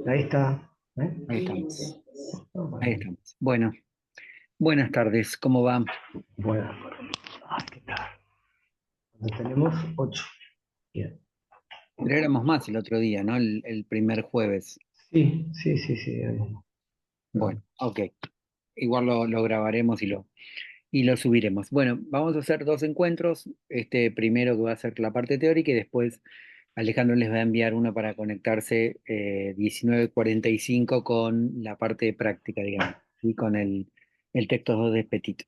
Ahí está. Ahí estamos, ahí Bueno, estamos. Bueno, buenas tardes, ¿cómo va? bueno. Ay, ¿qué tal? Tenemos 8. Bien. Pero éramos más el otro día, ¿no? El primer jueves. Sí, sí, sí, sí. Bueno, ok. Igual lo grabaremos y lo subiremos. Bueno, vamos a hacer dos encuentros. Este primero que va a ser la parte teórica y después Alejandro les va a enviar uno para conectarse 19:45 con la parte práctica, digamos, y con el texto 2 de Petit.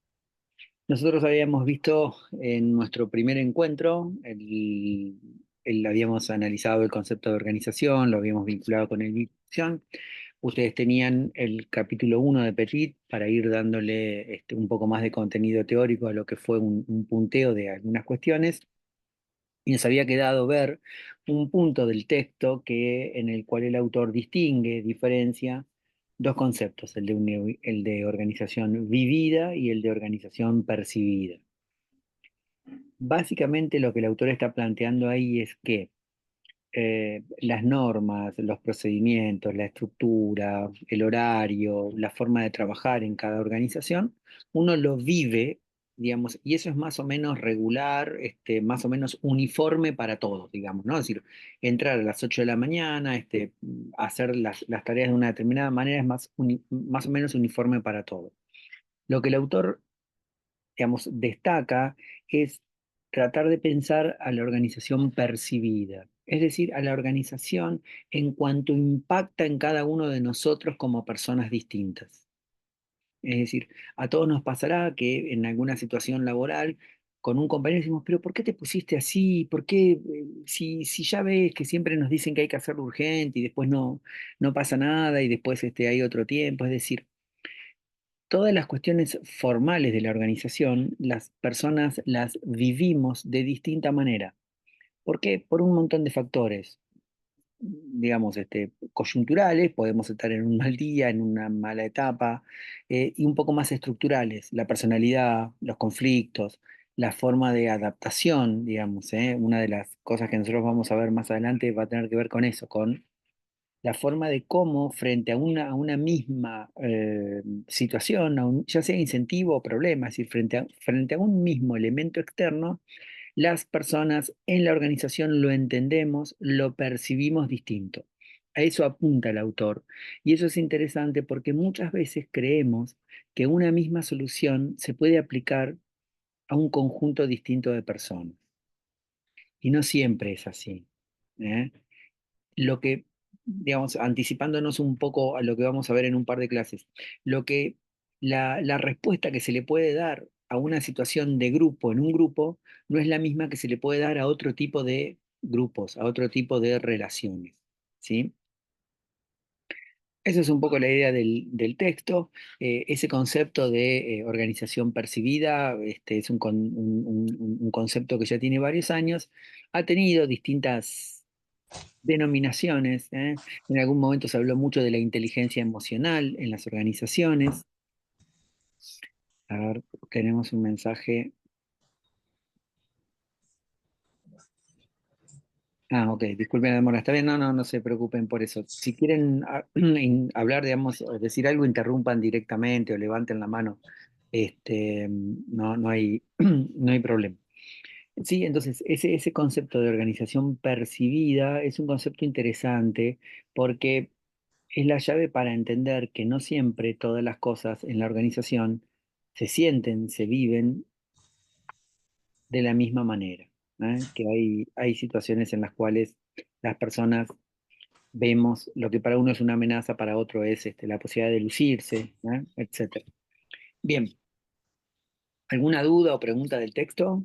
Nosotros habíamos visto en nuestro primer encuentro, habíamos analizado el concepto de organización, lo habíamos vinculado con el misión. Ustedes tenían el capítulo uno de Petit para ir dándole un poco más de contenido teórico a lo que fue un punteo de algunas cuestiones. Y nos había quedado ver un punto del texto en el cual el autor distingue, diferencia dos conceptos, el de organización vivida y el de organización percibida. Básicamente lo que el autor está planteando ahí es que las normas, los procedimientos, la estructura, el horario, la forma de trabajar en cada organización, uno lo vive, digamos, y eso es más o menos regular, más o menos uniforme para todos, digamos, ¿no? Es decir, entrar a las 8 de la mañana, hacer las tareas de una determinada manera es más o menos uniforme para todos. Lo que el autor, digamos, destaca es tratar de pensar a la organización percibida, es decir, a la organización en cuanto impacta en cada uno de nosotros como personas distintas. Es decir, a todos nos pasará que en alguna situación laboral con un compañero decimos, pero ¿por qué te pusiste así? ¿Por qué? Si ya ves que siempre nos dicen que hay que hacerlo urgente y después no pasa nada y después hay otro tiempo. Es decir, todas las cuestiones formales de la organización, las personas las vivimos de distinta manera. ¿Por qué? Por un montón de factores, digamos, coyunturales, podemos estar en un mal día, en una mala etapa, y un poco más estructurales, la personalidad, los conflictos, la forma de adaptación, digamos, una de las cosas que nosotros vamos a ver más adelante va a tener que ver con eso, con la forma de cómo frente a una misma situación, ya sea incentivo o problema, es decir, frente a un mismo elemento externo, las personas en la organización lo entendemos, lo percibimos distinto. A eso apunta el autor. Y eso es interesante porque muchas veces creemos que una misma solución se puede aplicar a un conjunto distinto de personas. Y no siempre es así. ¿eh? Lo que, digamos, anticipándonos un poco a lo que vamos a ver en un par de clases, lo que la respuesta que se le puede dar a una situación de grupo en un grupo no es la misma que se le puede dar a otro tipo de grupos, a otro tipo de relaciones, ¿sí? Esa es un poco la idea del texto. Ese concepto de organización percibida es un concepto que ya tiene varios años. Ha tenido distintas denominaciones. En algún momento se habló mucho de la inteligencia emocional en las organizaciones. A ver, tenemos un mensaje. Ah, ok, disculpen la demora. Está bien, no se preocupen por eso. Si quieren hablar, digamos, o decir algo, interrumpan directamente o levanten la mano. No hay, no hay problema. Sí, entonces ese concepto de organización percibida es un concepto interesante porque es la llave para entender que no siempre todas las cosas en la organización se sienten, se viven de la misma manera. Que hay situaciones en las cuales las personas vemos lo que para uno es una amenaza, para otro es la posibilidad de lucirse, etcétera. Bien, ¿alguna duda o pregunta del texto?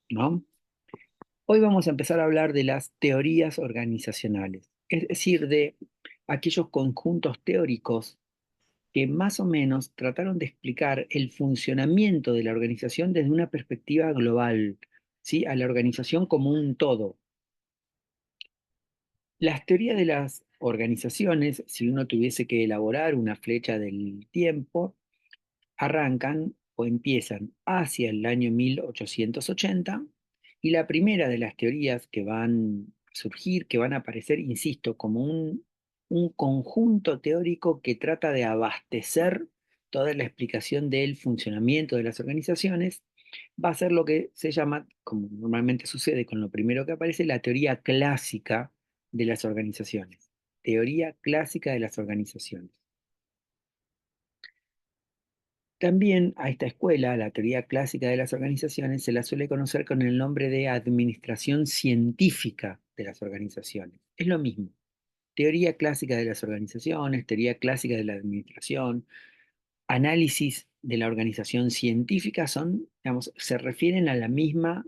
¿No? Hoy vamos a empezar a hablar de las teorías organizacionales, es decir, de aquellos conjuntos teóricos que más o menos trataron de explicar el funcionamiento de la organización desde una perspectiva global, ¿sí? A la organización como un todo. Las teorías de las organizaciones, si uno tuviese que elaborar una flecha del tiempo, arrancan o empiezan hacia el año 1880 y la primera de las teorías que van surgir, que van a aparecer, insisto, como un conjunto teórico que trata de abastecer toda la explicación del funcionamiento de las organizaciones, va a ser lo que se llama, como normalmente sucede con lo primero que aparece, la teoría clásica de las organizaciones. Teoría clásica de las organizaciones. También a esta escuela, la teoría clásica de las organizaciones, se la suele conocer con el nombre de administración científica de las organizaciones. Es lo mismo. Teoría clásica de las organizaciones, teoría clásica de la administración, análisis de la organización científica son, digamos, se refieren a la misma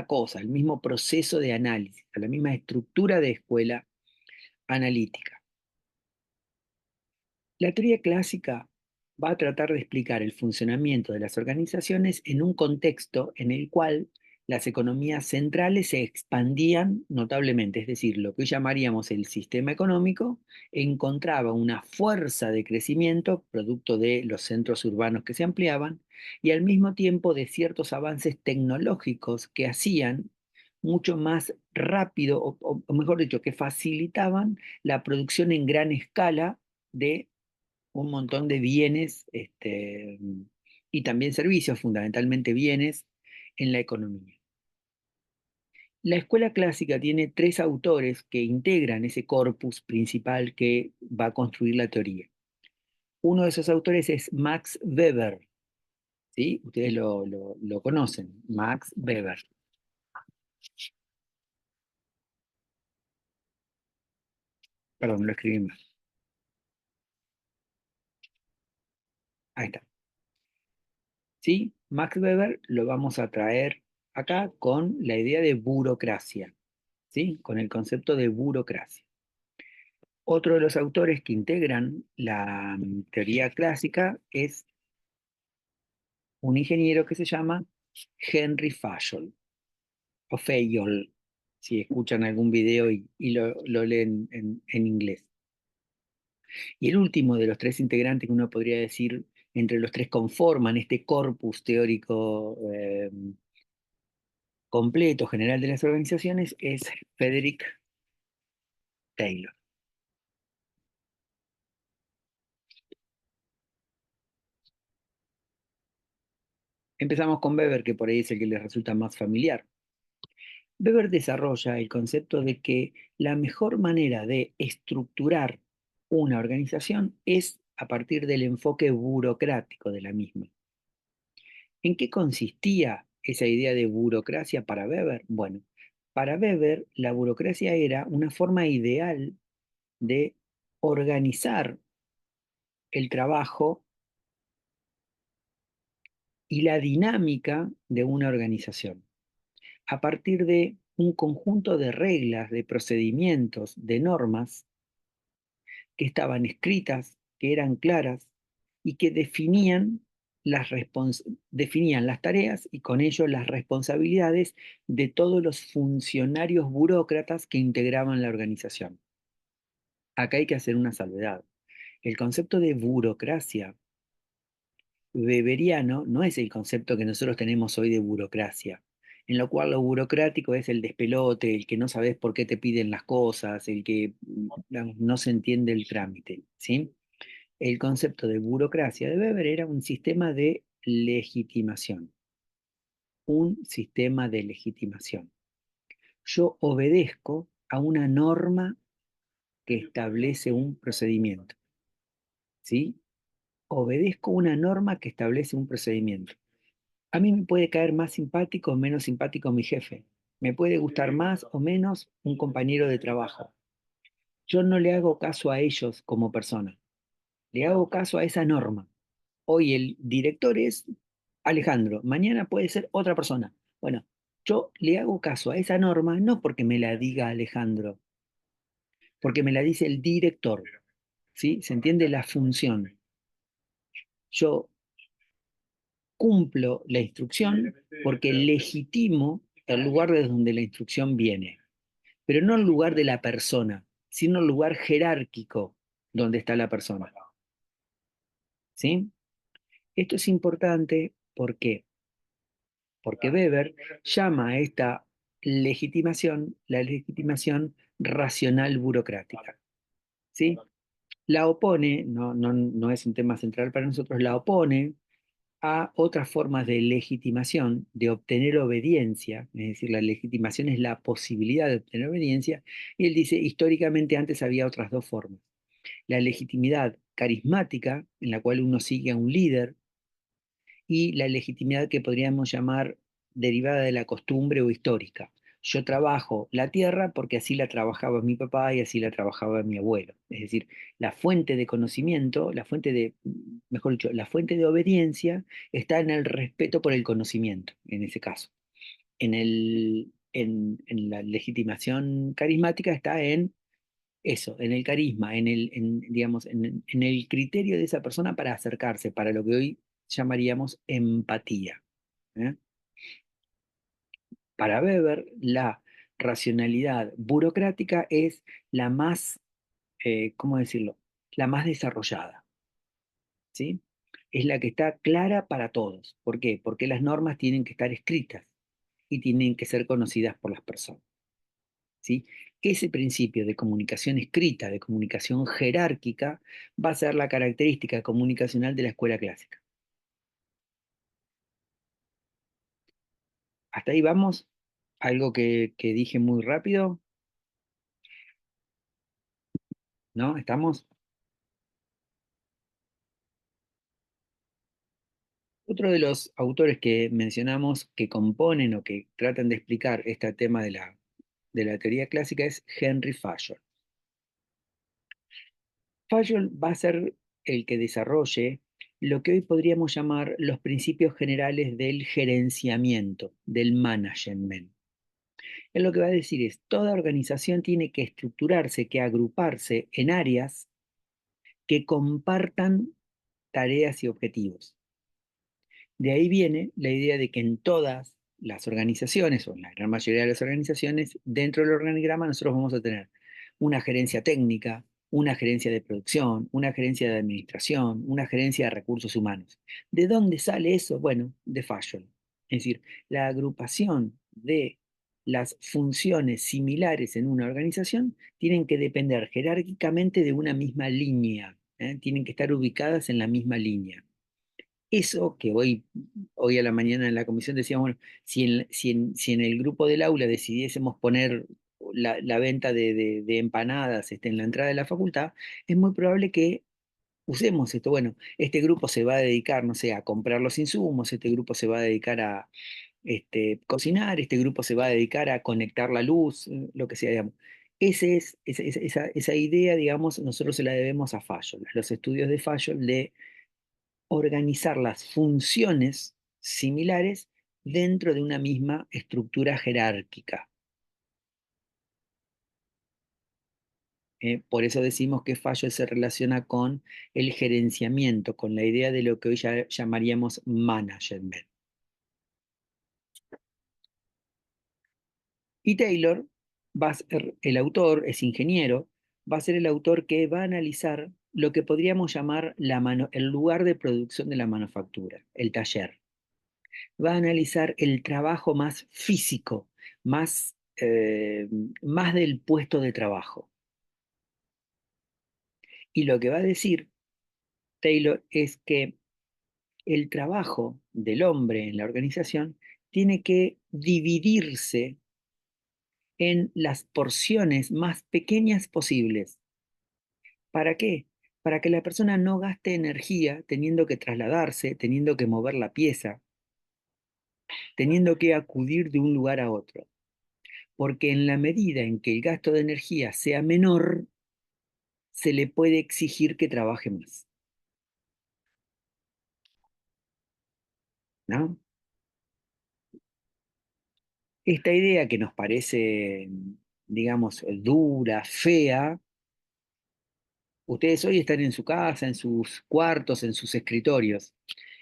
cosa, al mismo proceso de análisis, a la misma estructura de escuela analítica. La teoría clásica va a tratar de explicar el funcionamiento de las organizaciones en un contexto en el cual las economías centrales se expandían notablemente, es decir, lo que hoy llamaríamos el sistema económico encontraba una fuerza de crecimiento producto de los centros urbanos que se ampliaban y al mismo tiempo de ciertos avances tecnológicos que hacían mucho más rápido, o mejor dicho, que facilitaban la producción en gran escala de un montón de bienes y también servicios, fundamentalmente bienes, en la economía. La escuela clásica tiene tres autores que integran ese corpus principal que va a construir la teoría. Uno de esos autores es Max Weber, ¿sí? Ustedes lo conocen, Max Weber. Perdón, lo escribí mal. Ahí está. ¿Sí? Max Weber lo vamos a traer acá con la idea de burocracia, ¿sí? Con el concepto de burocracia. Otro de los autores que integran la teoría clásica es un ingeniero que se llama Henry Fayol, o Fayol, si escuchan algún video y lo leen en inglés. Y el último de los tres integrantes que uno podría decir, entre los tres conforman este corpus teórico completo general de las organizaciones, es Frederick Taylor. Empezamos con Weber, que por ahí es el que les resulta más familiar. Weber desarrolla el concepto de que la mejor manera de estructurar una organización es a partir del enfoque burocrático de la misma. ¿En qué consistía esa idea de burocracia para Weber? Bueno, para Weber la burocracia era una forma ideal de organizar el trabajo y la dinámica de una organización a partir de un conjunto de reglas, de procedimientos, de normas que estaban escritas, que eran claras y que definían las tareas y con ello las responsabilidades de todos los funcionarios burócratas que integraban la organización. Acá hay que hacer una salvedad. El concepto de burocracia weberiano no es el concepto que nosotros tenemos hoy de burocracia, en lo cual lo burocrático es el despelote, el que no sabes por qué te piden las cosas, el que digamos, no se entiende el trámite, ¿sí? El concepto de burocracia de Weber era un sistema de legitimación, un sistema de legitimación. Yo obedezco a una norma que establece un procedimiento, ¿sí? Obedezco una norma que establece un procedimiento. A mí me puede caer más simpático o menos simpático mi jefe. Me puede gustar más o menos un compañero de trabajo. Yo no le hago caso a ellos como persona. Le hago caso a esa norma. Hoy el director es Alejandro, mañana puede ser otra persona. Bueno, yo le hago caso a esa norma no porque me la diga Alejandro, porque me la dice el director, ¿sí? ¿Se entiende la función? Yo cumplo la instrucción porque legitimo el lugar desde donde la instrucción viene, pero no el lugar de la persona, sino el lugar jerárquico donde está la persona, ¿sí? Esto es importante, ¿por qué? Porque Weber llama a esta legitimación, la legitimación racional burocrática, ¿sí? La opone, no es un tema central para nosotros, la opone a otras formas de legitimación, de obtener obediencia, es decir, la legitimación es la posibilidad de obtener obediencia, y él dice, históricamente antes había otras dos formas, la legitimidad carismática, en la cual uno sigue a un líder, y la legitimidad que podríamos llamar derivada de la costumbre o histórica. Yo trabajo la tierra porque así la trabajaba mi papá y así la trabajaba mi abuelo. Es decir, la fuente de conocimiento, mejor dicho, la fuente de obediencia está en el respeto por el conocimiento, en ese caso. En la legitimación carismática está en eso, en el carisma, digamos, en el criterio de esa persona para acercarse, para lo que hoy llamaríamos empatía. ¿Eh? Para Weber, la racionalidad burocrática es la más, ¿cómo decirlo? La más desarrollada, ¿sí? Es la que está clara para todos. ¿Por qué? Porque las normas tienen que estar escritas y tienen que ser conocidas por las personas. ¿Sí? Ese principio de comunicación escrita, de comunicación jerárquica, va a ser la característica comunicacional de la escuela clásica. Hasta ahí vamos. Algo que dije muy rápido, ¿no? ¿Estamos? Otro de los autores que mencionamos que componen o que tratan de explicar este tema de la teoría clásica es Henry Fayol. Fayol va a ser el que desarrolle lo que hoy podríamos llamar los principios generales del gerenciamiento, del management. Él lo que va a decir es, toda organización tiene que estructurarse, que agruparse en áreas que compartan tareas y objetivos. De ahí viene la idea de que en todas las organizaciones, o en la gran mayoría de las organizaciones, dentro del organigrama nosotros vamos a tener una gerencia técnica, una gerencia de producción, una gerencia de administración, una gerencia de recursos humanos. ¿De dónde sale eso? Bueno, de Fayol. Es decir, la agrupación de las funciones similares en una organización tienen que depender jerárquicamente de una misma línea, ¿eh? Tienen que estar ubicadas en la misma línea. Eso que hoy a la mañana en la comisión decíamos, bueno, si en el grupo del aula decidiésemos poner la venta de empanadas en la entrada de la facultad, es muy probable que usemos esto. Bueno, este grupo se va a dedicar, no sé, a comprar los insumos, este grupo se va a dedicar a cocinar, este grupo se va a dedicar a conectar la luz, lo que sea, digamos. Esa idea, digamos, nosotros se la debemos a Fayol, a los estudios de Fayol de organizar las funciones similares dentro de una misma estructura jerárquica. Por eso decimos que Fayol se relaciona con el gerenciamiento, con la idea de lo que hoy ya llamaríamos management. Y Taylor va a ser el autor, es ingeniero, va a ser el autor que va a analizar lo que podríamos llamar el lugar de producción de la manufactura, el taller. Va a analizar el trabajo más físico, más del puesto de trabajo. Y lo que va a decir Taylor es que el trabajo del hombre en la organización tiene que dividirse en las porciones más pequeñas posibles. ¿Para qué? Para que la persona no gaste energía teniendo que trasladarse, teniendo que mover la pieza, teniendo que acudir de un lugar a otro. Porque en la medida en que el gasto de energía sea menor, se le puede exigir que trabaje más, ¿no? Esta idea que nos parece, digamos, dura, fea, ustedes hoy están en su casa, en sus cuartos, en sus escritorios.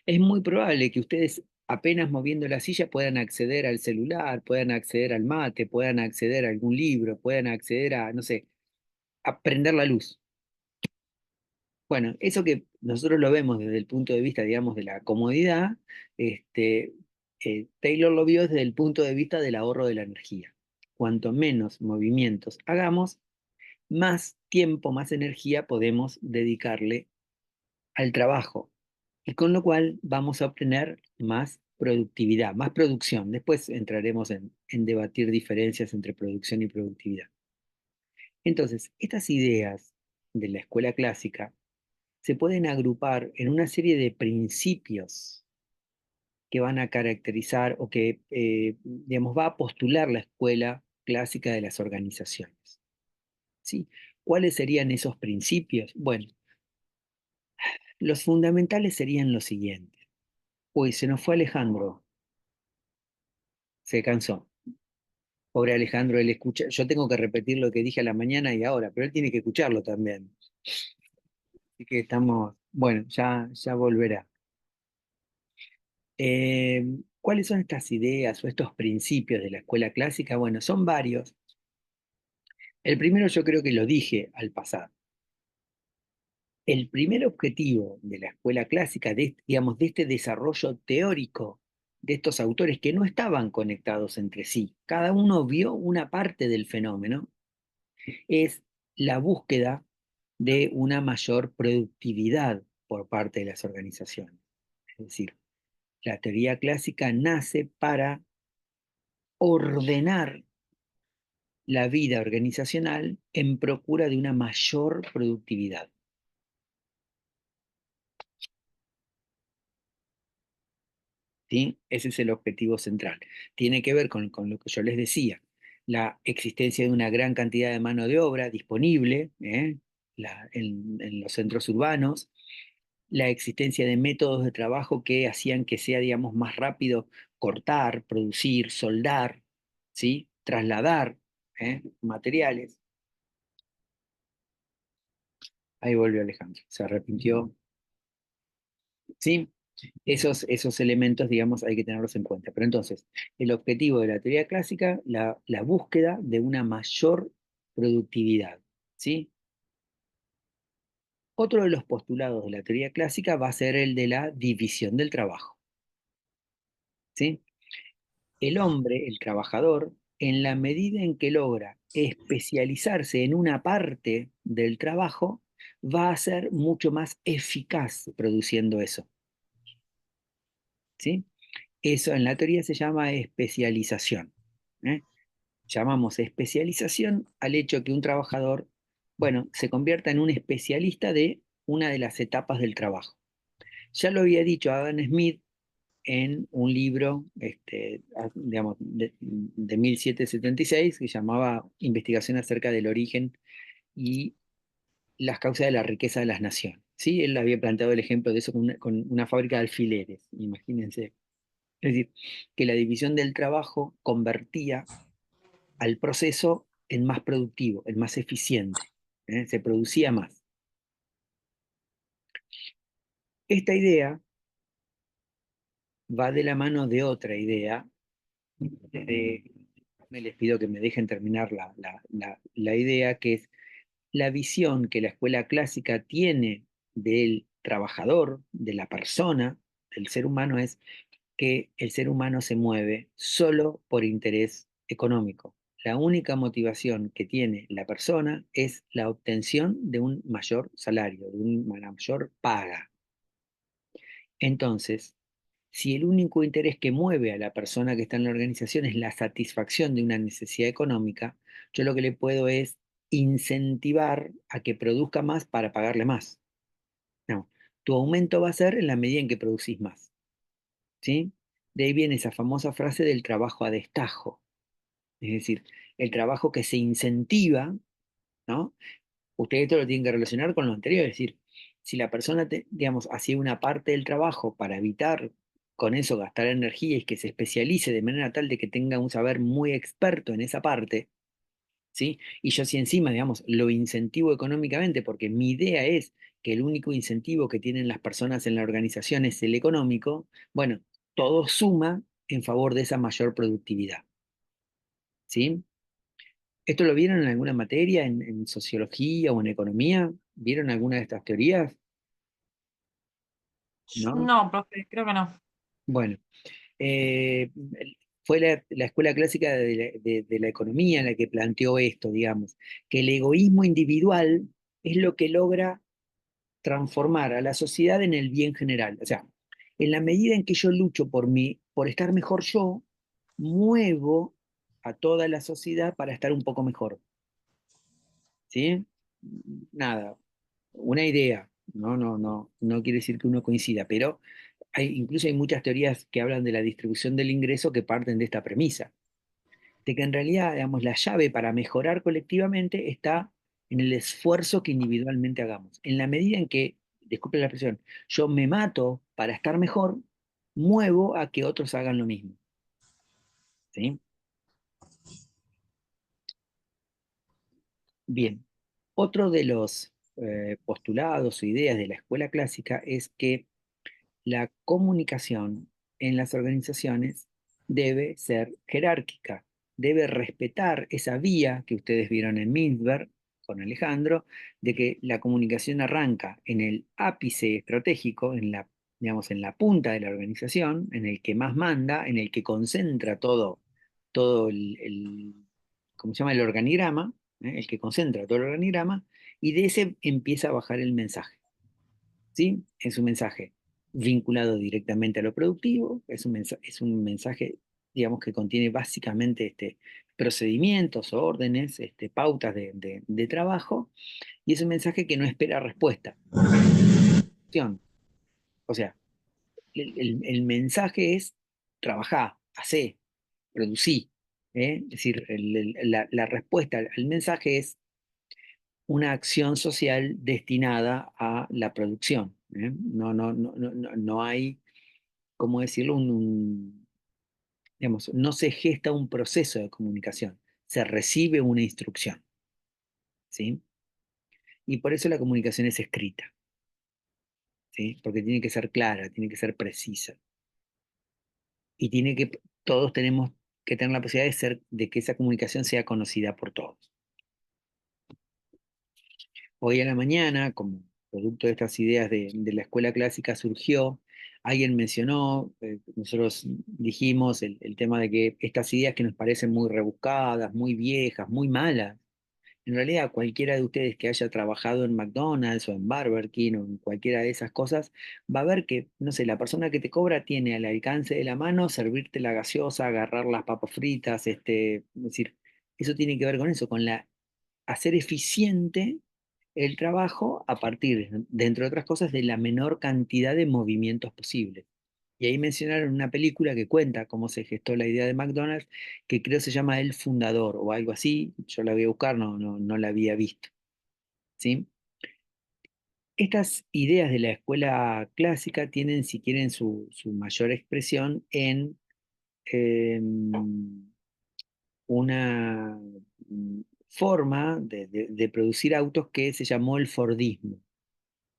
Es muy probable que ustedes apenas moviendo la silla puedan acceder al celular, puedan acceder al mate, puedan acceder a algún libro, puedan acceder a, no sé, a prender la luz. Bueno, eso que nosotros lo vemos desde el punto de vista, digamos, de la comodidad, Taylor lo vio desde el punto de vista del ahorro de la energía. cuanto menos movimientos hagamos, más tiempo, más energía podemos dedicarle al trabajo. Y con lo cual vamos a obtener más productividad, más producción. Después entraremos en debatir diferencias entre producción y productividad. Entonces, estas ideas de la escuela clásica se pueden agrupar en una serie de principios que van a caracterizar o que, digamos, va a postular la escuela clásica de las organizaciones. ¿Sí? ¿Cuáles serían esos principios? Bueno, los fundamentales serían los siguientes. Uy, se nos fue Alejandro, se cansó. Pobre Alejandro, él escucha, yo tengo que repetir lo que dije a la mañana y ahora, pero él tiene que escucharlo también. Así que estamos, bueno, ya volverá. ¿Cuáles son estas ideas o estos principios de la escuela clásica? Bueno, son varios. El primero yo creo que lo dije al pasar. El primer objetivo de la escuela clásica, digamos, de este desarrollo teórico de estos autores que no estaban conectados entre sí, cada uno vio una parte del fenómeno, es la búsqueda de una mayor productividad por parte de las organizaciones. Es decir, la teoría clásica nace para ordenar la vida organizacional en procura de una mayor productividad. ¿Sí? Ese es el objetivo central. Tiene que ver con lo que yo les decía, la existencia de una gran cantidad de mano de obra disponible, en los centros urbanos, la existencia de métodos de trabajo que hacían que sea, digamos, más rápido cortar, producir, soldar, ¿sí? Trasladar, materiales. Ahí volvió Alejandro, se arrepintió. ¿Sí? Esos elementos, digamos, hay que tenerlos en cuenta. Pero entonces, el objetivo de la teoría clásica, la búsqueda de una mayor productividad, ¿sí? Otro de los postulados de la teoría clásica va a ser el de la división del trabajo, ¿sí? El hombre, el trabajador, en la medida en que logra especializarse en una parte del trabajo, va a ser mucho más eficaz produciendo eso, ¿sí? Eso en la teoría se llama especialización. ¿Eh? Llamamos especialización al hecho que un trabajador, bueno, se convierta en un especialista de una de las etapas del trabajo. Ya lo había dicho Adam Smith en un libro, digamos, de 1776 que llamaba Investigación acerca del origen y las causas de la riqueza de las naciones. ¿Sí? Él había planteado el ejemplo de eso con una fábrica de alfileres, imagínense. Es decir, que la división del trabajo convertía al proceso en más productivo, en más eficiente. Se producía más. Esta idea va de la mano de otra idea. De- Me les pido que me dejen terminar la idea, que es la visión que la escuela clásica tiene del trabajador, de la persona, del ser humano, es que el ser humano se mueve solo por interés económico. La única motivación que tiene la persona es la obtención de un mayor salario, de una mayor paga. Entonces, si el único interés que mueve a la persona que está en la organización es la satisfacción de una necesidad económica, yo lo que le puedo es incentivar a que produzca más para pagarle más. No, tu aumento va a ser en la medida en que producís más. ¿Sí? De ahí viene esa famosa frase del trabajo a destajo, es decir, el trabajo que se incentiva, ¿no? Ustedes esto lo tienen que relacionar con lo anterior, es decir, si la persona, digamos, hacía una parte del trabajo para evitar con eso gastar energía y que se especialice de manera tal de que tenga un saber muy experto en esa parte, ¿sí? Y yo si encima, digamos, lo incentivo económicamente, porque mi idea es que el único incentivo que tienen las personas en la organización es el económico, bueno, todo suma en favor de esa mayor productividad, ¿sí? ¿Esto lo vieron en alguna materia, en sociología o en economía? ¿Vieron alguna de estas teorías? ¿No? No, profe, creo que no. Bueno, eh, fue la escuela clásica de la economía la que planteó esto, digamos, que el egoísmo individual es lo que logra transformar a la sociedad en el bien general. O sea, en la medida en que yo lucho por estar mejor yo, muevo a toda la sociedad para estar un poco mejor. ¿Sí? Nada, una idea. No quiere decir que uno coincida, pero incluso hay muchas teorías que hablan de la distribución del ingreso que parten de esta premisa, de que en realidad, digamos, la llave para mejorar colectivamente está en el esfuerzo que individualmente hagamos. En la medida en que, disculpe la expresión, yo me mato para estar mejor, muevo a que otros hagan lo mismo. ¿Sí? Bien, otro de los postulados o ideas de la escuela clásica es que la comunicación en las organizaciones debe ser jerárquica, debe respetar esa vía que ustedes vieron en Mintzberg con Alejandro, de que la comunicación arranca en el ápice estratégico, digamos, en la punta de la organización, en el que más manda, en el que concentra todo ¿cómo se llama? El organigrama, el que concentra todo el organigrama, y de ese empieza a bajar el mensaje. ¿Sí? Es un mensaje vinculado directamente a lo productivo, es un mensaje, digamos, que contiene básicamente procedimientos, órdenes, pautas de trabajo, y es un mensaje que no espera respuesta. Acción. O sea, el mensaje es trabajá, hacé, producí. Es decir, la respuesta al mensaje es una acción social destinada a la producción. No hay, ¿cómo decirlo? Digamos, no se gesta un proceso de comunicación, se recibe una instrucción, ¿sí? Y por eso la comunicación es escrita, ¿sí? Porque tiene que ser clara, tiene que ser precisa. Y todos tenemos que tener la posibilidad de que esa comunicación sea conocida por todos. Hoy a la mañana, como producto de estas ideas de la escuela clásica, surgió, alguien mencionó, nosotros dijimos el tema de que estas ideas que nos parecen muy rebuscadas, muy viejas, muy malas, en realidad cualquiera de ustedes que haya trabajado en McDonald's o en Burger King o en cualquiera de esas cosas, va a ver que, no sé, la persona que te cobra tiene al alcance de la mano servirte la gaseosa, agarrar las papas fritas, es decir, eso tiene que ver con eso, con hacer eficiente el trabajo a partir, de, entre otras cosas, de la menor cantidad de movimientos posibles. Y ahí mencionaron una película que cuenta cómo se gestó la idea de McDonald's, que creo se llama El Fundador o algo así. Yo la voy a buscar, no la había visto. ¿Sí? Estas ideas de la escuela clásica tienen, si quieren, su mayor expresión en una forma de producir autos que se llamó el Fordismo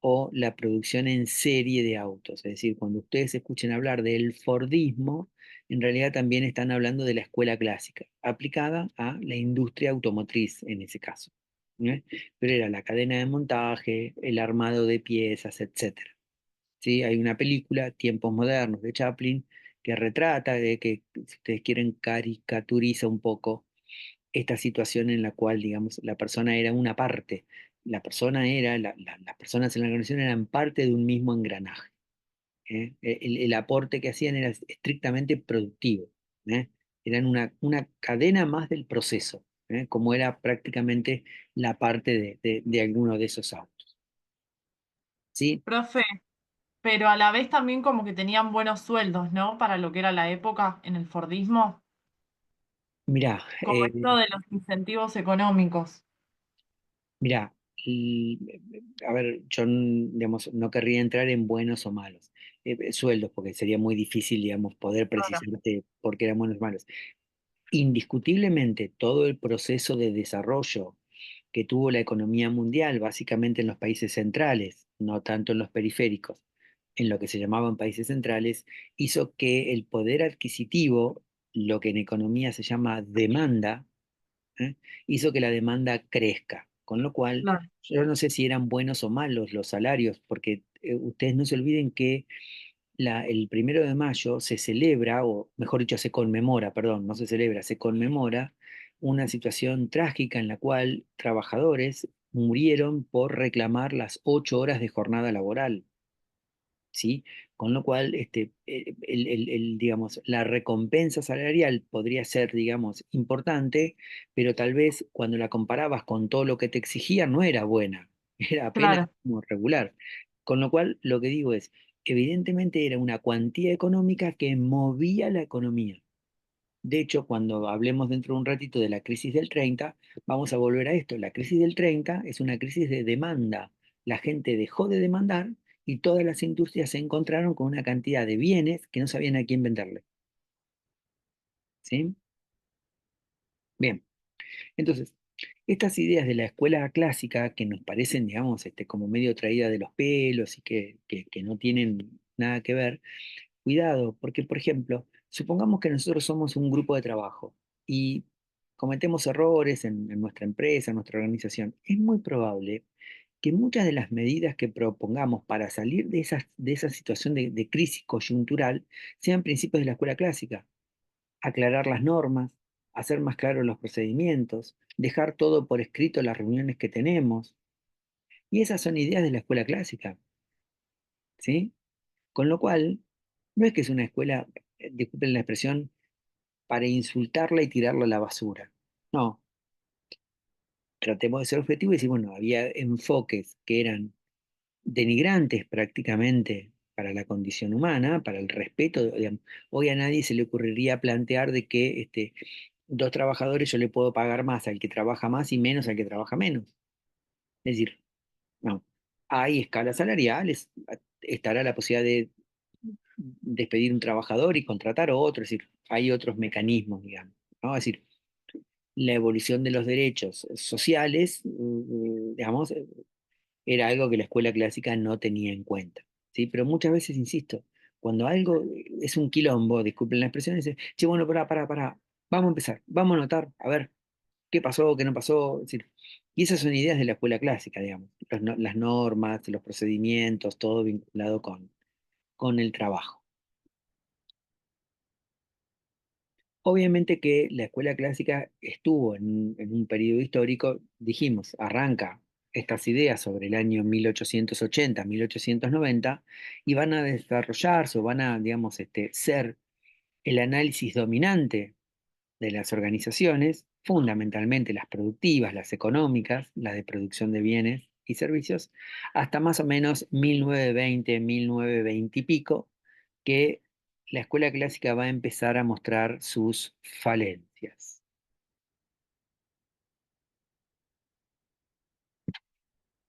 o la producción en serie de autos. Es decir, cuando ustedes escuchen hablar del Fordismo, en realidad también están hablando de la escuela clásica, aplicada a la industria automotriz en ese caso. ¿Eh? Pero era la cadena de montaje, el armado de piezas, etcétera. ¿Sí? Hay una película, Tiempos Modernos, de Chaplin, que retrata, de que, si ustedes quieren, caricaturiza un poco esta situación en la cual, digamos, la persona era una parte, la persona era, las personas en la organización eran parte de un mismo engranaje. ¿Eh? El aporte que hacían era estrictamente productivo. ¿Eh? Eran una cadena más del proceso, como era prácticamente la parte de alguno de esos autos. ¿Sí? Profe, pero a la vez también como que tenían buenos sueldos, ¿no? Para lo que era la época en el Fordismo, Mirá, como esto de los incentivos económicos. Mirá, y, a ver, yo digamos, no querría entrar en buenos o malos sueldos, porque sería muy difícil, digamos, poder Claro. precisarte por qué eran buenos o malos. Indiscutiblemente, todo el proceso de desarrollo que tuvo la economía mundial, básicamente en los países centrales, no tanto en los periféricos, en lo que se llamaban países centrales, hizo que el poder adquisitivo, lo que en economía se llama demanda, ¿eh? Hizo que la demanda crezca, con lo cual Claro. yo no sé si eran buenos o malos los salarios, porque ustedes no se olviden que el 1 de mayo se celebra, o mejor dicho, se conmemora, perdón, no se celebra, se conmemora una situación trágica en la cual trabajadores murieron por reclamar las 8 horas de jornada laboral, ¿sí? Con lo cual, digamos, la recompensa salarial podría ser, digamos, importante, pero tal vez cuando la comparabas con todo lo que te exigía no era buena, era apenas Claro, como regular. Con lo cual, lo que digo es, evidentemente era una cuantía económica que movía la economía. De hecho, cuando hablemos dentro de un ratito de la crisis del 30, vamos a volver a esto. La crisis del 30 es una crisis de demanda. La gente dejó de demandar y todas las industrias se encontraron con una cantidad de bienes que no sabían a quién venderle. ¿Sí? Bien. Entonces, estas ideas de la escuela clásica que nos parecen, digamos, como medio traídas de los pelos y que no tienen nada que ver. Cuidado, porque por ejemplo, supongamos que nosotros somos un grupo de trabajo y cometemos errores en nuestra empresa, en nuestra organización. Es muy probable que muchas de las medidas que propongamos para salir de esa situación de crisis coyuntural sean principios de la escuela clásica. Aclarar las normas, hacer más claros los procedimientos, dejar todo por escrito en las reuniones que tenemos. Y esas son ideas de la escuela clásica, ¿sí? Con lo cual, no es que es una escuela, disculpen la expresión, para insultarla y tirarla a la basura. No, tratemos de ser objetivos y decir, bueno, había enfoques que eran denigrantes prácticamente para la condición humana, para el respeto. Digamos. Hoy a nadie se le ocurriría plantear de que dos trabajadores yo le puedo pagar más al que trabaja más y menos al que trabaja menos. Es decir, no, hay escalas salariales, estará la posibilidad de despedir un trabajador y contratar otro, es decir, hay otros mecanismos, digamos, ¿no? Es decir, la evolución de los derechos sociales, digamos, era algo que la escuela clásica no tenía en cuenta, ¿sí? Pero muchas veces, insisto, cuando algo es un quilombo, disculpen la expresión, dice, che, bueno, pará, vamos a empezar, vamos a anotar, a ver, qué pasó, qué no pasó, es decir, y esas son ideas de la escuela clásica, digamos, las normas, los procedimientos, todo vinculado con el trabajo. Obviamente que la escuela clásica estuvo en un periodo histórico, dijimos, arranca estas ideas sobre el año 1880, 1890, y van a desarrollarse o van a, digamos, ser el análisis dominante de las organizaciones, fundamentalmente las productivas, las económicas, las de producción de bienes y servicios, hasta más o menos 1920, 1920 y pico, que la escuela clásica va a empezar a mostrar sus falencias.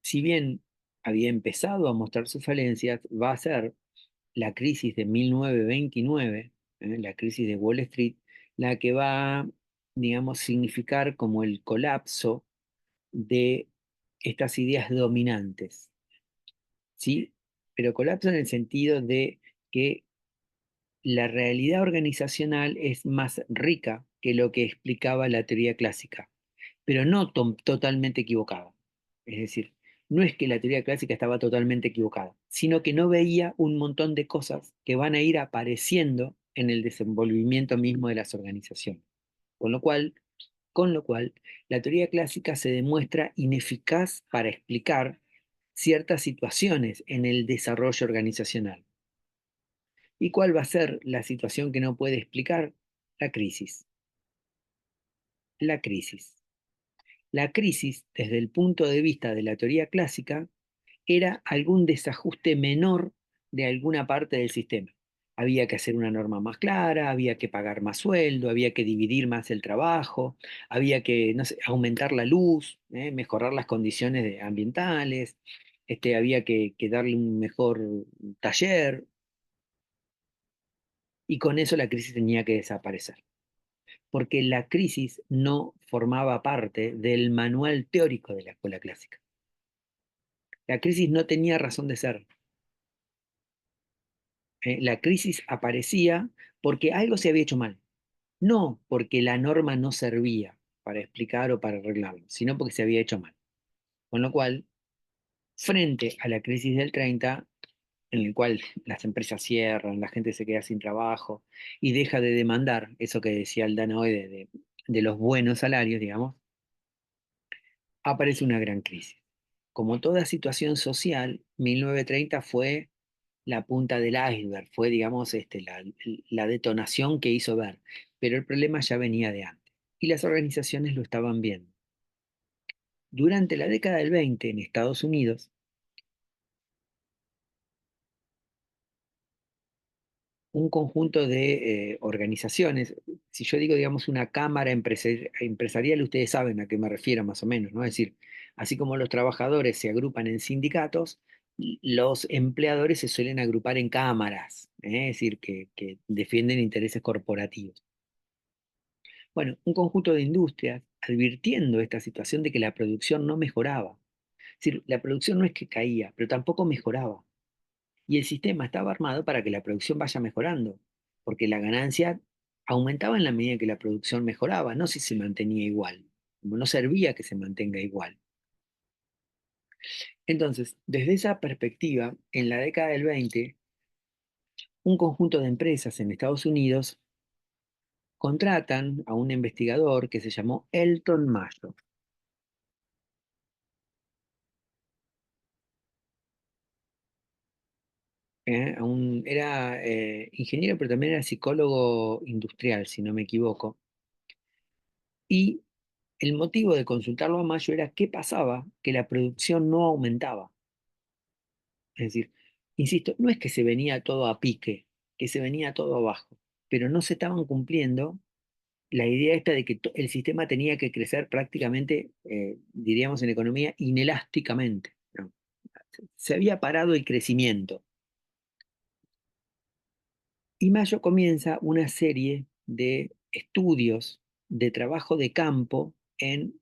Si bien había empezado a mostrar sus falencias, va a ser la crisis de 1929, la crisis de Wall Street, la que va, digamos, significar como el colapso de estas ideas dominantes, ¿sí? Pero colapso en el sentido de que la realidad organizacional es más rica que lo que explicaba la teoría clásica, pero no totalmente equivocada. Es decir, no es que la teoría clásica estaba totalmente equivocada, sino que no veía un montón de cosas que van a ir apareciendo en el desenvolvimiento mismo de las organizaciones. Con lo cual, con lo cual, la teoría clásica se demuestra ineficaz para explicar ciertas situaciones en el desarrollo organizacional. ¿Y cuál va a ser la situación que no puede explicar? La crisis. La crisis. La crisis, desde el punto de vista de la teoría clásica, era algún desajuste menor de alguna parte del sistema. Había que hacer una norma más clara, había que pagar más sueldo, había que dividir más el trabajo, había que, no sé, aumentar la luz, mejorar las condiciones ambientales, había que darle un mejor taller, y con eso la crisis tenía que desaparecer, porque la crisis no formaba parte del manual teórico de la escuela clásica. La crisis no tenía razón de ser. La crisis aparecía porque algo se había hecho mal, no porque la norma no servía para explicar o para arreglarlo, sino porque se había hecho mal. Con lo cual, frente a la crisis del 30, en el cual las empresas cierran, la gente se queda sin trabajo y deja de demandar eso que decía Aldana hoy de los buenos salarios, digamos, aparece una gran crisis. Como toda situación social, 1930 fue la punta del iceberg, fue, digamos, la detonación que hizo ver, pero el problema ya venía de antes y las organizaciones lo estaban viendo. Durante la década del 20 en Estados Unidos, un conjunto de organizaciones, si yo digo, digamos, una cámara empresarial, ustedes saben a qué me refiero más o menos, ¿no? Es decir, así como los trabajadores se agrupan en sindicatos, los empleadores se suelen agrupar en cámaras, es decir, que defienden intereses corporativos. Bueno, un conjunto de industrias advirtiendo esta situación de que la producción no mejoraba. Es decir, la producción no es que caía, pero tampoco mejoraba. Y el sistema estaba armado para que la producción vaya mejorando, porque la ganancia aumentaba en la medida que la producción mejoraba, no si se mantenía igual, como no servía que se mantenga igual. Entonces, desde esa perspectiva, en la década del 20, un conjunto de empresas en Estados Unidos contratan a un investigador que se llamó Elton Mayo. Era ingeniero, pero también era psicólogo industrial, si no me equivoco. Y el motivo de consultarlo a Mayo era qué pasaba que la producción no aumentaba. Es decir, insisto, no es que se venía todo a pique, que se venía todo abajo, pero no se estaban cumpliendo la idea esta de que el sistema tenía que crecer prácticamente, diríamos en economía, inelásticamente, ¿no? Se había parado el crecimiento. Y Mayo comienza una serie de estudios de trabajo de campo en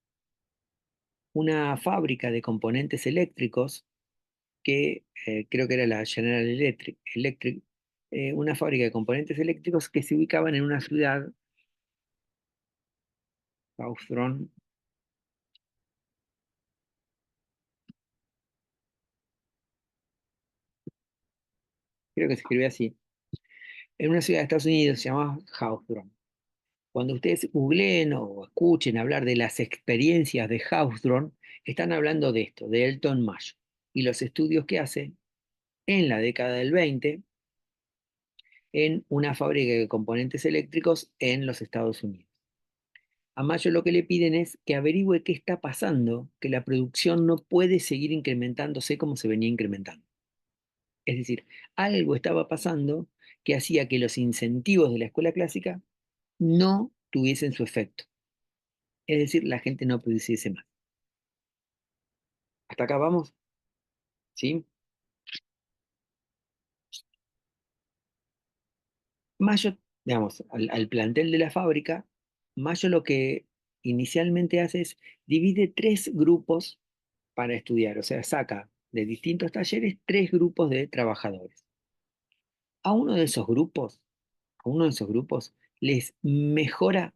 una fábrica de componentes eléctricos que creo que era la General Electric, una fábrica de componentes eléctricos que se ubicaban en una ciudad, Hawthorne, creo que se escribe así, en una ciudad de Estados Unidos se llamaba Hawthorne. Cuando ustedes googleen o escuchen hablar de las experiencias de Hawthorne, están hablando de esto, de Elton Mayo, y los estudios que hace en la década del 20 en una fábrica de componentes eléctricos en los Estados Unidos. A Mayo lo que le piden es que averigüe qué está pasando, que la producción no puede seguir incrementándose como se venía incrementando. Es decir, algo estaba pasando que hacía que los incentivos de la escuela clásica no tuviesen su efecto. Es decir, la gente no produciese más. ¿Hasta acá vamos? ¿Sí? Mayo, digamos, al plantel de la fábrica, Mayo lo que inicialmente hace es divide tres grupos para estudiar, o sea, saca de distintos talleres tres grupos de trabajadores. A uno de esos grupos, a uno de esos grupos les mejora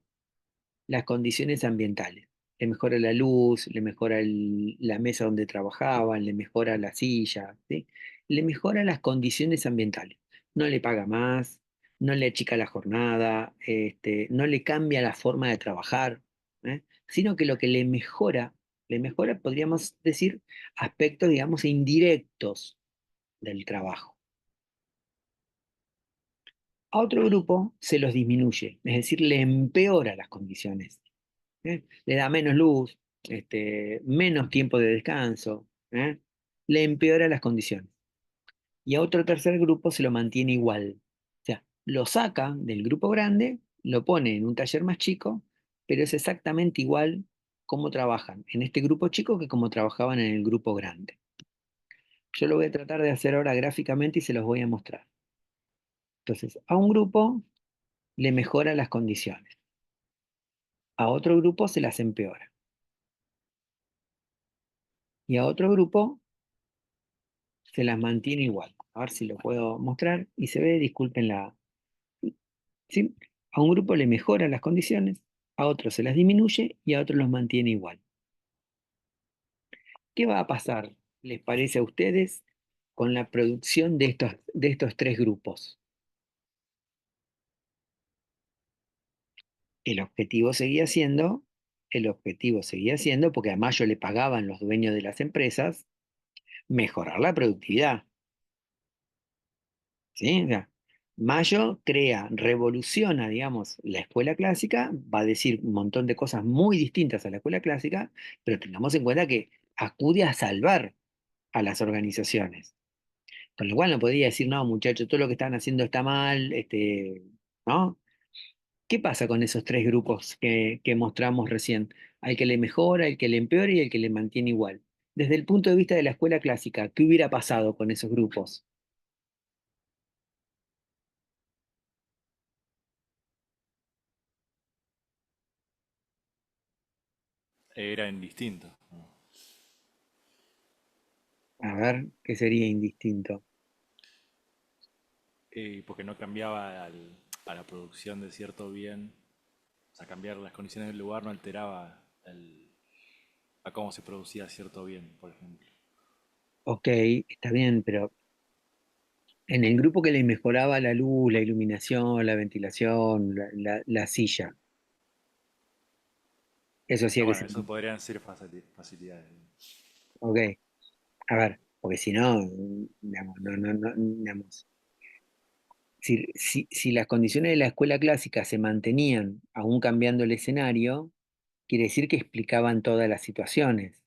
las condiciones ambientales. Le mejora la luz, le mejora la mesa donde trabajaban, le mejora la silla, ¿sí? Le mejora las condiciones ambientales. No le paga más, no le achica la jornada, no le cambia la forma de trabajar, sino que lo que le mejora, podríamos decir, aspectos, digamos, indirectos del trabajo. A otro grupo se los disminuye, es decir, le empeora las condiciones. Le da menos luz, menos tiempo de descanso, le empeora las condiciones. Y a otro tercer grupo se lo mantiene igual. O sea, lo saca del grupo grande, lo pone en un taller más chico, pero es exactamente igual como trabajan en este grupo chico que como trabajaban en el grupo grande. Yo lo voy a tratar de hacer ahora gráficamente y se los voy a mostrar. Entonces, a un grupo le mejora las condiciones, a otro grupo se las empeora y a otro grupo se las mantiene igual. A ver si lo puedo mostrar y se ve, disculpen la... ¿Sí? A un grupo le mejora las condiciones, a otro se las disminuye y a otro los mantiene igual. ¿Qué va a pasar, les parece a ustedes, con la producción de estos tres grupos. El objetivo seguía siendo, el objetivo seguía siendo, porque a Mayo le pagaban los dueños de las empresas, mejorar la productividad. ¿Sí? O sea, Mayo crea, revoluciona, digamos, la escuela clásica, va a decir un montón de cosas muy distintas a la escuela clásica, pero tengamos en cuenta que acude a salvar a las organizaciones. Con lo cual no podría decir, no, muchachos, todo lo que están haciendo está mal, ¿no? ¿Qué pasa con esos tres grupos que mostramos recién? Al que le mejora, el que le empeora y el que le mantiene igual. Desde el punto de vista de la escuela clásica, ¿qué hubiera pasado con esos grupos? Era indistinto. A ver, ¿qué sería indistinto? Porque no cambiaba a la producción de cierto bien. O sea, cambiar las condiciones del lugar no alteraba a cómo se producía cierto bien, por ejemplo. Ok, está bien, pero en el grupo que le mejoraba la luz, la iluminación, la ventilación, la silla, eso hacía que Bueno, se... eso podrían ser facilidades. Ok, a ver, porque si no, digamos, digamos, si las condiciones de la escuela clásica se mantenían aún cambiando el escenario, quiere decir que explicaban todas las situaciones.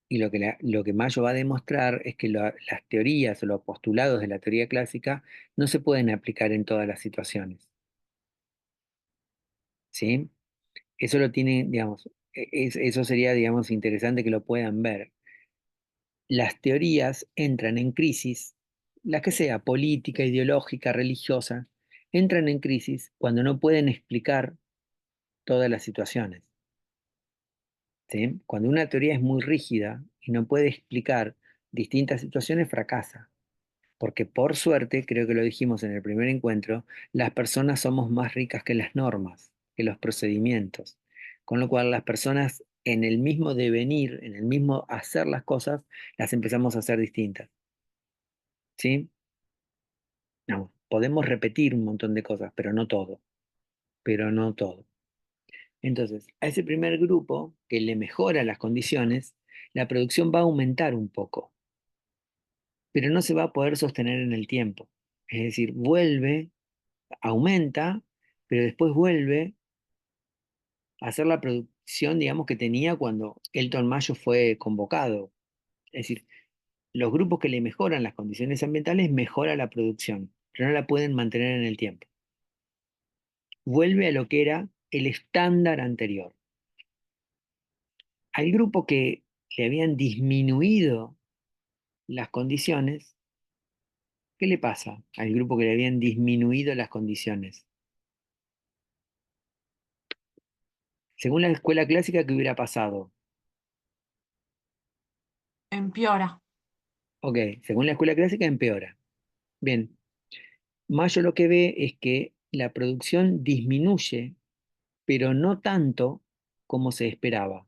Y lo que Mayo va a demostrar es que las teorías o los postulados de la teoría clásica no se pueden aplicar en todas las situaciones. ¿Sí? Eso lo tiene, digamos, eso sería, digamos, interesante que lo puedan ver. Las teorías entran en crisis, la que sea, política, ideológica, religiosa, entran en crisis cuando no pueden explicar todas las situaciones. ¿Sí? Cuando una teoría es muy rígida y no puede explicar distintas situaciones, fracasa. Porque por suerte, creo que lo dijimos en el primer encuentro, las personas somos más ricas que las normas, que los procedimientos. Con lo cual las personas en el mismo devenir, en el mismo hacer las cosas, las empezamos a hacer distintas. ¿Sí? No, podemos repetir un montón de cosas, pero no todo, pero no todo. Entonces, a ese primer grupo que le mejora las condiciones, la producción va a aumentar un poco, pero no se va a poder sostener en el tiempo. Es decir, vuelve, aumenta, pero después vuelve a hacer la producción, digamos, que tenía cuando Elton Mayo fue convocado. Es decir, los grupos que le mejoran las condiciones ambientales mejora la producción, pero no la pueden mantener en el tiempo. Vuelve a lo que era el estándar anterior. Al grupo que le habían disminuido las condiciones, ¿qué le pasa al grupo que le habían disminuido las condiciones? Según la escuela clásica, ¿qué hubiera pasado? Empeora. Ok, según la escuela clásica, empeora. Bien, Mayo lo que ve es que la producción disminuye, pero no tanto como se esperaba.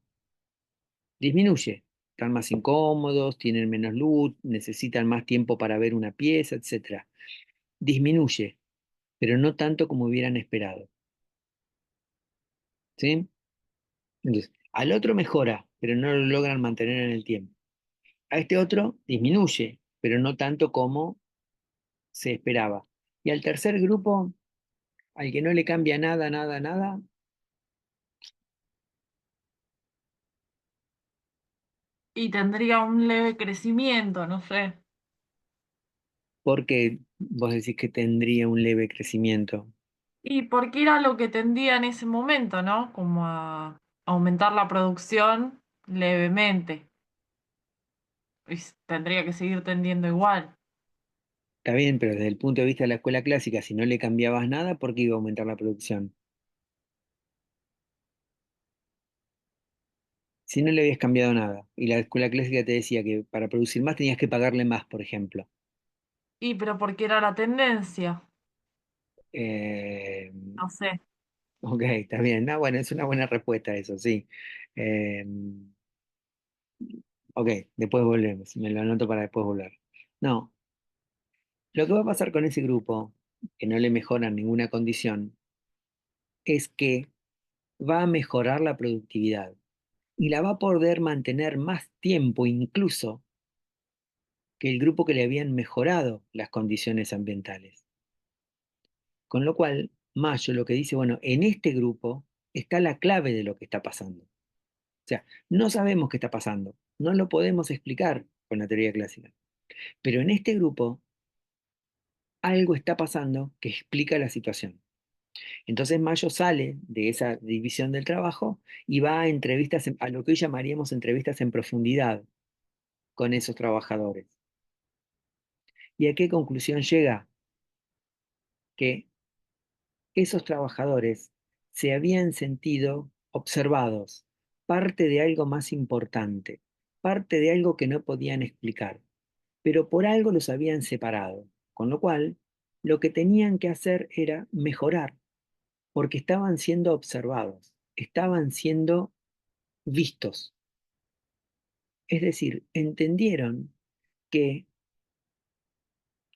Disminuye. Están más incómodos, tienen menos luz, necesitan más tiempo para ver una pieza, etcétera. Disminuye, pero no tanto como hubieran esperado. ¿Sí? Entonces, al otro mejora, pero no lo logran mantener en el tiempo. A este otro disminuye, pero no tanto como se esperaba. Y al tercer grupo, al que no le cambia nada, nada, nada, Y tendría un leve crecimiento, no sé. porque vos decís que tendría un leve crecimiento. Y porque era lo que tendía en ese momento, ¿no? Como a aumentar la producción levemente. Tendría que seguir tendiendo igual. Está bien, pero desde el punto de vista de la escuela clásica, si no le cambiabas nada, ¿por qué iba a aumentar la producción? Si no le habías cambiado nada, y la escuela clásica te decía que para producir más tenías que pagarle más, por ejemplo. Y pero porque era la tendencia, Eh, no sé. ok, está bien. No, bueno, es una buena respuesta eso, sí. Eh, ok, después volvemos. Me lo anoto para después volver. No, lo que va a pasar con ese grupo, que no le mejoran ninguna condición, es que va a mejorar la productividad y la va a poder mantener más tiempo incluso que el grupo que le habían mejorado las condiciones ambientales. Con lo cual, Mayo lo que dice, bueno, en este grupo está la clave de lo que está pasando. O sea, no sabemos qué está pasando, no lo podemos explicar con la teoría clásica, pero en este grupo algo está pasando que explica la situación. Entonces Mayo sale de esa división del trabajo y va a entrevistas, a lo que hoy llamaríamos entrevistas en profundidad con esos trabajadores. ¿Y a qué conclusión llega? Que esos trabajadores se habían sentido observados, parte de algo más importante, parte de algo que no podían explicar, pero por algo los habían separado, con lo cual lo que tenían que hacer era mejorar, porque estaban siendo observados, estaban siendo vistos. Es decir, entendieron que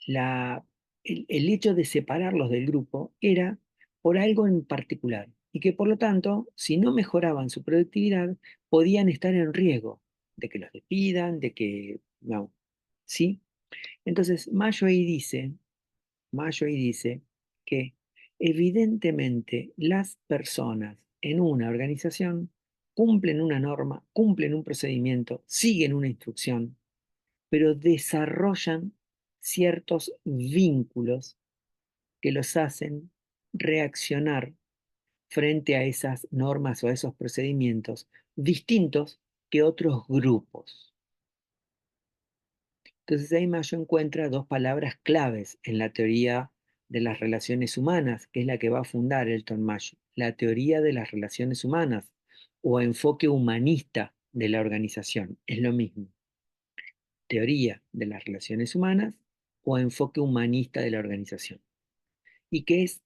la, el hecho de separarlos del grupo era por algo en particular y que por lo tanto, si no mejoraban su productividad, podían estar en riesgo de que los despidan, de que no, ¿sí? Entonces, Mayo ahí dice que evidentemente las personas en una organización cumplen una norma, cumplen un procedimiento, siguen una instrucción, pero desarrollan ciertos vínculos que los hacen reaccionar frente a esas normas o a esos procedimientos distintos que otros grupos. Entonces ahí Mayo encuentra dos palabras claves en la teoría de las relaciones humanas, que es la que va a fundar Elton Mayo, la teoría de las relaciones humanas o enfoque humanista de la organización, es lo mismo, teoría de las relaciones humanas o enfoque humanista de la organización. ¿Y qué es?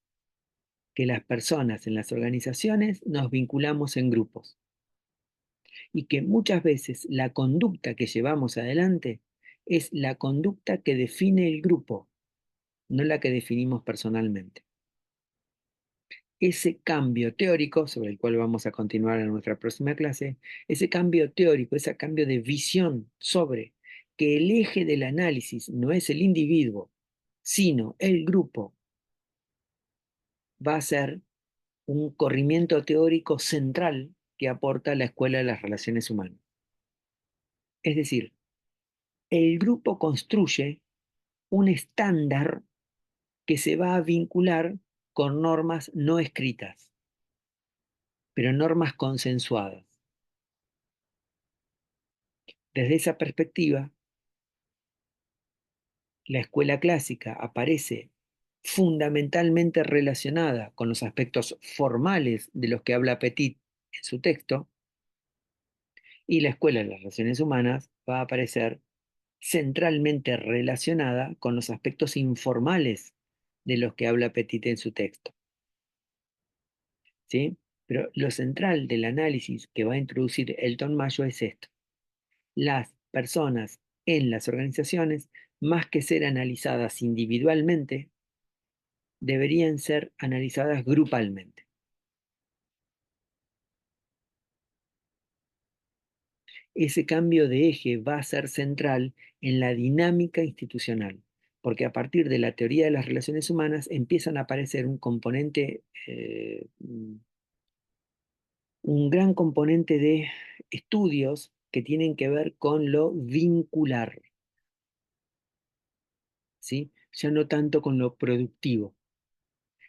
Que las personas en las organizaciones nos vinculamos en grupos y que muchas veces la conducta que llevamos adelante es la conducta que define el grupo, no la que definimos personalmente. Ese cambio teórico, sobre el cual vamos a continuar en nuestra próxima clase, ese cambio teórico, ese cambio de visión sobre que el eje del análisis no es el individuo, sino el grupo, va a ser un corrimiento teórico central que aporta la Escuela de las Relaciones Humanas. Es decir, el grupo construye un estándar que se va a vincular con normas no escritas, pero normas consensuadas. Desde esa perspectiva, la escuela clásica aparece fundamentalmente relacionada con los aspectos formales de los que habla Petit en su texto, y la escuela de las relaciones humanas va a aparecer centralmente relacionada con los aspectos informales de los que habla Petit en su texto. ¿Sí? Pero lo central del análisis que va a introducir Elton Mayo es esto. Las personas en las organizaciones, más que ser analizadas individualmente, deberían ser analizadas grupalmente. Ese cambio de eje va a ser central en la dinámica institucional, porque a partir de la teoría de las relaciones humanas empiezan a aparecer un gran componente de estudios que tienen que ver con lo vincular, ¿sí? Ya no tanto con lo productivo.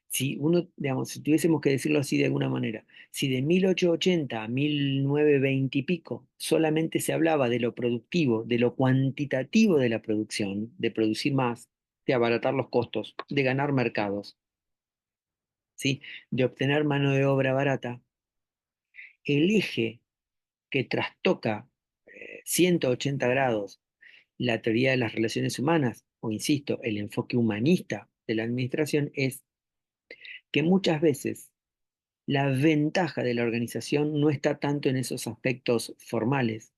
Si uno, digamos, si tuviésemos que decirlo así de alguna manera, si de 1880 a 1920 y pico solamente se hablaba de lo productivo, de lo cuantitativo de la producción, de producir más, de abaratar los costos, de ganar mercados, ¿sí? De obtener mano de obra barata, el eje que trastoca 180 grados la teoría de las relaciones humanas, o insisto, el enfoque humanista de la administración es que muchas veces la ventaja de la organización no está tanto en esos aspectos formales,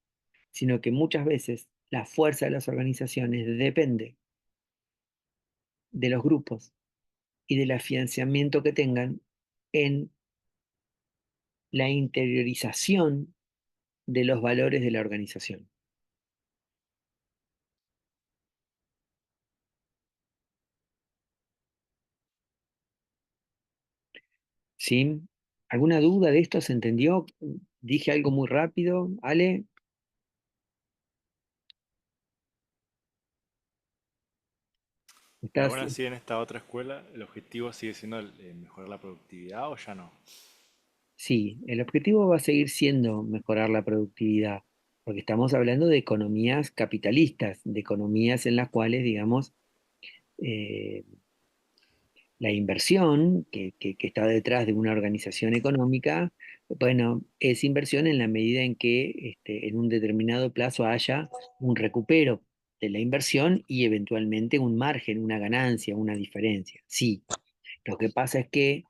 sino que muchas veces la fuerza de las organizaciones depende de los grupos y del afianzamiento que tengan en la interiorización de los valores de la organización. ¿Sí? ¿Alguna duda de esto? ¿Se entendió? ¿Dije algo muy rápido? ¿Ale? Pero ¿Estás? aún así, en esta otra escuela, ¿el objetivo sigue siendo mejorar la productividad o ya no? Sí, el objetivo va a seguir siendo mejorar la productividad, porque estamos hablando de economías capitalistas, de economías en las cuales, digamos, eh, la inversión que está detrás de una organización económica, bueno, es inversión en la medida en que en un determinado plazo haya un recupero de la inversión y eventualmente un margen, una ganancia, una diferencia. Sí, lo que pasa es que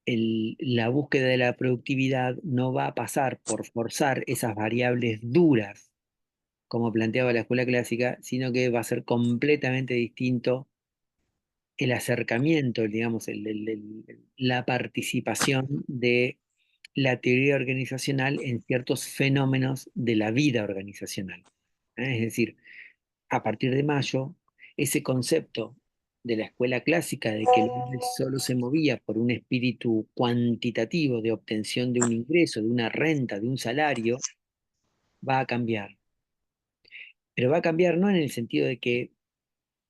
la búsqueda de la productividad no va a pasar por forzar esas variables duras, como planteaba la escuela clásica, sino que va a ser completamente distinto el acercamiento, digamos, la participación de la teoría organizacional en ciertos fenómenos de la vida organizacional. Es decir, a partir de mayo, ese concepto de la escuela clásica de que el hombre solo se movía por un espíritu cuantitativo de obtención de un ingreso, de una renta, de un salario, va a cambiar. Pero va a cambiar no en el sentido de que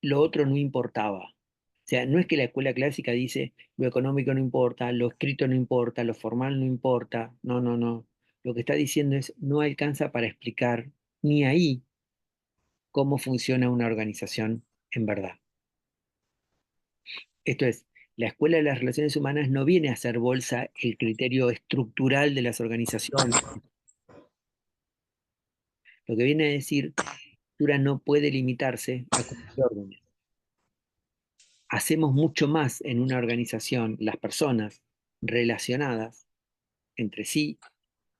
lo otro no importaba. O sea, no es que la escuela clásica dice lo económico no importa, lo escrito no importa, lo formal no importa. No, no, no. Lo que está diciendo es no alcanza para explicar ni ahí cómo funciona una organización en verdad. Esto es, la escuela de las relaciones humanas no viene a hacer bolsa el criterio estructural de las organizaciones. Lo que viene a decir, la estructura no puede limitarse a cumplir órdenes. Hacemos mucho más en una organización, las personas relacionadas entre sí,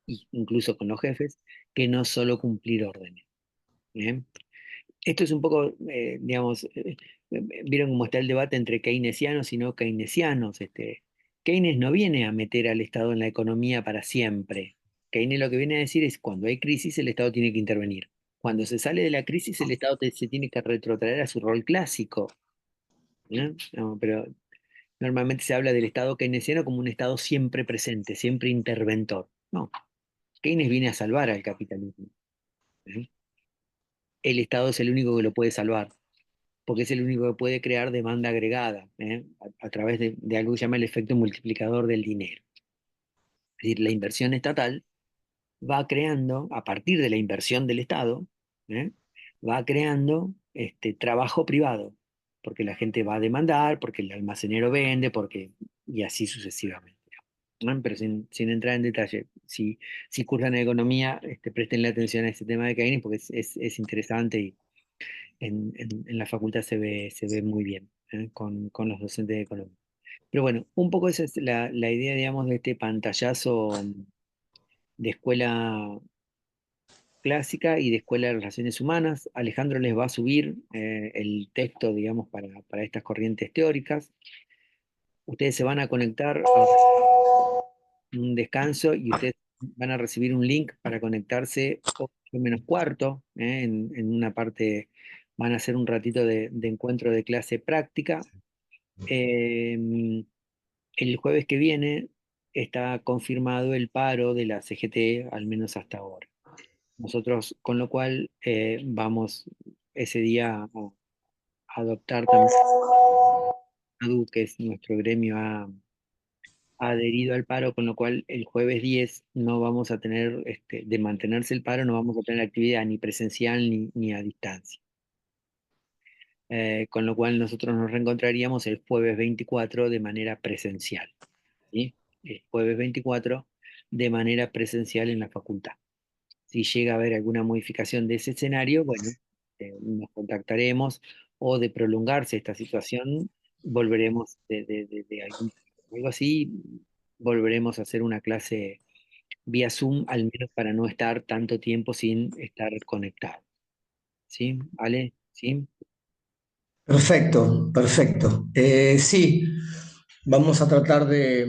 e incluso con los jefes, que no solo cumplir órdenes. ¿Bien? Esto es un poco, digamos, vieron cómo está el debate entre keynesianos y no keynesianos. Keynes no viene a meter al Estado en la economía para siempre. Keynes lo que viene a decir es cuando hay crisis el Estado tiene que intervenir. Cuando se sale de la crisis el Estado se tiene que retrotraer a su rol clásico. ¿No? No, pero normalmente se habla del Estado keynesiano como un Estado siempre presente, siempre interventor. No, Keynes viene a salvar al capitalismo. ¿Eh? El Estado es el único que lo puede salvar, porque es el único que puede crear demanda agregada, a través de algo que se llama el efecto multiplicador del dinero. Es decir, la inversión estatal va creando, a partir de la inversión del Estado, ¿eh? Va creando trabajo privado, porque la gente va a demandar, porque el almacenero vende, y así sucesivamente. ¿No? Pero sin entrar en detalle, si cursan economía, prestenle atención a este tema de Keynes porque es interesante y en la facultad se ve muy bien, con los docentes de economía. Pero bueno, un poco esa es la idea, digamos, de este pantallazo de escuela clásica y de escuela de relaciones humanas. Alejandro les va a subir el texto, digamos, para estas corrientes teóricas. Ustedes se van a conectar a un descanso y ustedes van a recibir un link para conectarse 8 menos cuarto. En una parte van a hacer un ratito de encuentro de clase práctica. Eh, el jueves que viene está confirmado el paro de la CGT, al menos hasta ahora. Nosotros, con lo cual, vamos ese día a adoptar también ADU, que es nuestro gremio, ha adherido al paro, con lo cual el jueves 10 no vamos a tener, de mantenerse el paro, no vamos a tener actividad ni presencial ni a distancia. Con lo cual nosotros nos reencontraríamos el jueves 24 de manera presencial. ¿Sí? El jueves 24 de manera presencial en la facultad. Si llega a haber alguna modificación de ese escenario, bueno, nos contactaremos o de prolongarse esta situación, volveremos algo así, volveremos a hacer una clase vía Zoom, al menos para no estar tanto tiempo sin estar conectado. ¿Sí? Ale, ¿sí? Perfecto, perfecto. Sí, vamos a tratar de